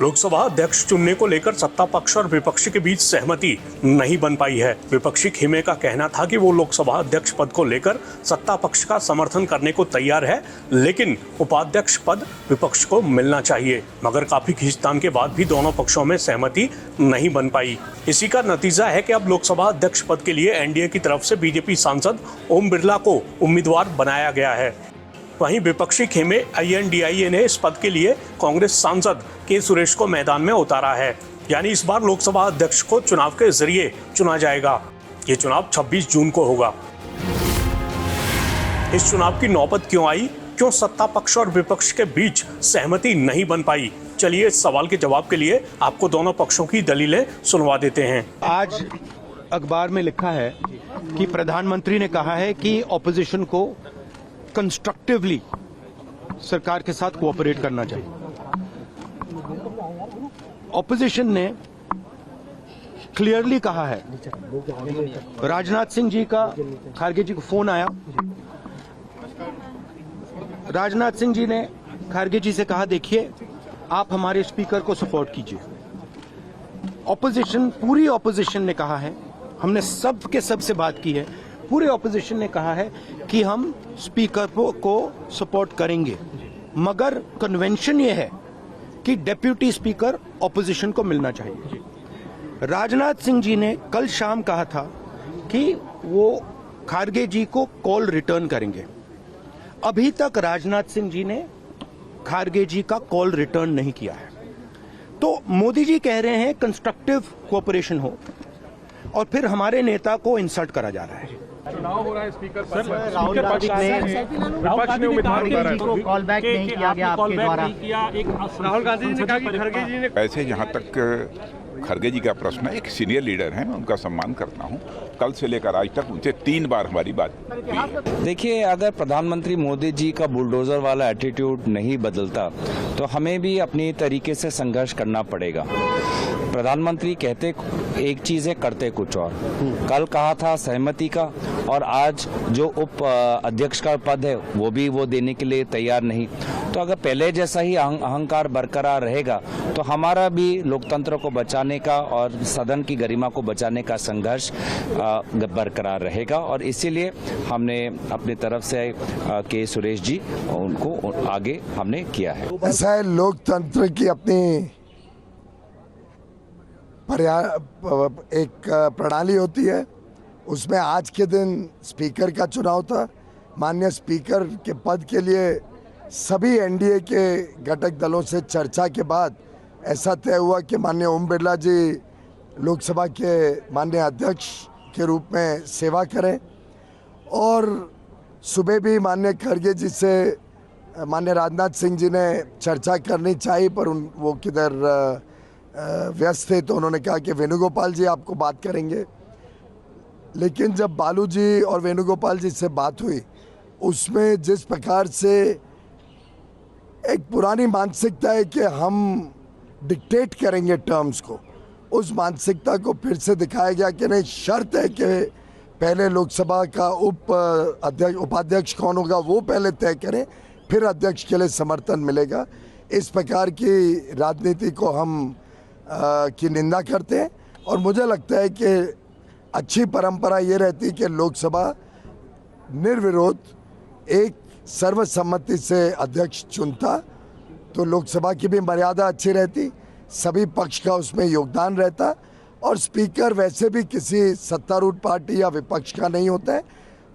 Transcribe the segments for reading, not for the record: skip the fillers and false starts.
लोकसभा अध्यक्ष चुनने को लेकर सत्ता पक्ष और विपक्ष के बीच सहमति नहीं बन पाई है। विपक्षी खेमे का कहना था कि वो लोकसभा अध्यक्ष पद को लेकर सत्ता पक्ष का समर्थन करने को तैयार है, लेकिन उपाध्यक्ष पद विपक्ष को मिलना चाहिए। मगर काफी खींचतान के बाद भी दोनों पक्षों में सहमति नहीं बन पाई। इसी का नतीजा है कि अब लोकसभा अध्यक्ष पद के लिए एनडीए की तरफ से बीजेपी सांसद ओम बिरला को उम्मीदवार बनाया गया है। वहीं विपक्षी खेमे INDIA ने इस पद के लिए कांग्रेस सांसद के सुरेश को मैदान में उतारा है। यानी इस बार लोकसभा अध्यक्ष को चुनाव के जरिए चुना जाएगा। ये चुनाव 26 जून को होगा। इस चुनाव की नौबत क्यों आई? क्यों सत्ता पक्ष और विपक्ष के बीच सहमति नहीं बन पाई? चलिए इस सवाल के जवाब के लिए आपको दोनों पक्षों की दलीलें सुनवा देते हैं। आज अखबार में लिखा है कि प्रधानमंत्री ने कहा है कि ऑपोजिशन को कंस्ट्रक्टिवली सरकार के साथ कोऑपरेट करना चाहिए। ऑपोजिशन ने क्लियरली कहा है, राजनाथ सिंह जी का खारगे जी को फोन आया, राजनाथ सिंह जी ने खारगे जी से कहा देखिए आप हमारे स्पीकर को सपोर्ट कीजिए। ऑपोजिशन, पूरी ऑपोजिशन ने कहा है, हमने सबसे बात की है, पूरे ऑपोजिशन ने कहा है कि हम स्पीकर को सपोर्ट करेंगे, मगर कन्वेंशन ये है कि डेप्यूटी स्पीकर ऑपोजिशन को मिलना चाहिए। राजनाथ सिंह जी ने कल शाम कहा था कि वो खारगे जी को कॉल रिटर्न करेंगे। अभी तक राजनाथ सिंह जी ने खारगे जी का कॉल रिटर्न नहीं किया है। तो मोदी जी कह रहे हैं कंस्ट्रक्टिव कोऑपरेशन हो, और फिर हमारे नेता को इंसल्ट करा जा रहा है। चुनाव हो रहा है स्पीकर पर, राहुल गांधी ने उम्मीदवार को कॉल बैक नहीं किया गया आपके द्वारा। राहुल गांधी जी ने कहा कि खड़गे जी ने ऐसे जहाँ तक खड़गे जी का प्रश्न है, एक सीनियर लीडर हैं, मैं उनका सम्मान करता हूँ। कल से लेकर आज तक उनसे 3 बार हमारी बात हुई है। देखिए, अगर प्रधानमंत्री मोदी जी का बुलडोजर वाला एटीट्यूड नहीं बदलता तो हमें भी अपनी तरीके से संघर्ष करना पड़ेगा। प्रधानमंत्री कहते एक चीज है, करते कुछ और। कल कहा था सहमति का, और आज जो उप अध्यक्ष का पद है वो भी वो देने के लिए तैयार नहीं। तो अगर पहले जैसा ही अहंकार बरकरार रहेगा तो हमारा भी लोकतंत्र को बचाने का और सदन की गरिमा को बचाने का संघर्ष बरकरार रहेगा। और इसीलिए हमने अपनी तरफ से के सुरेश जी उनको आगे हमने किया है। ऐसा है, लोकतंत्र की अपनी एक प्रणाली होती है। उसमें आज के दिन स्पीकर का चुनाव था। माननीय स्पीकर के पद के लिए सभी एनडीए के घटक दलों से चर्चा के बाद ऐसा तय हुआ कि माननीय ओम बिरला जी लोकसभा के माननीय अध्यक्ष के रूप में सेवा करें। और सुबह भी माननीय खड़गे जी से माननीय राजनाथ सिंह जी ने चर्चा करनी चाहिए, पर वो किधर व्यस्त थे, तो उन्होंने कहा कि वेणुगोपाल जी आपको बात करेंगे। लेकिन जब बालू जी और वेणुगोपाल जी से बात हुई, उसमें जिस प्रकार से एक पुरानी मानसिकता है कि हम डिक्टेट करेंगे टर्म्स को, उस मानसिकता को फिर से दिखाया गया कि नहीं, शर्त है कि पहले लोकसभा का उपाध्यक्ष कौन होगा वो पहले तय करें, फिर अध्यक्ष के लिए समर्थन मिलेगा। इस प्रकार की राजनीति को हम की निंदा करते हैं। और मुझे लगता है कि अच्छी परंपरा ये रहती कि लोकसभा निर्विरोध एक सर्वसम्मति से अध्यक्ष चुनता, तो लोकसभा की भी मर्यादा अच्छी रहती, सभी पक्ष का उसमें योगदान रहता। और स्पीकर वैसे भी किसी सत्तारूढ़ पार्टी या विपक्ष का नहीं होता है,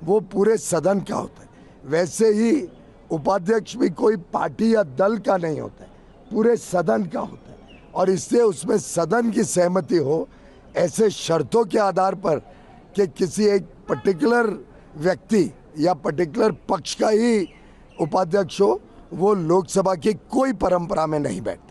वो पूरे सदन का होता है। वैसे ही उपाध्यक्ष भी कोई पार्टी या दल का नहीं होता है, पूरे सदन का होता है। और इससे उसमें सदन की सहमति हो, ऐसे शर्तों के आधार पर कि किसी एक पर्टिकुलर व्यक्ति या पर्टिकुलर पक्ष का ही उपाध्यक्ष हो, वो लोकसभा की कोई परंपरा में नहीं बैठता।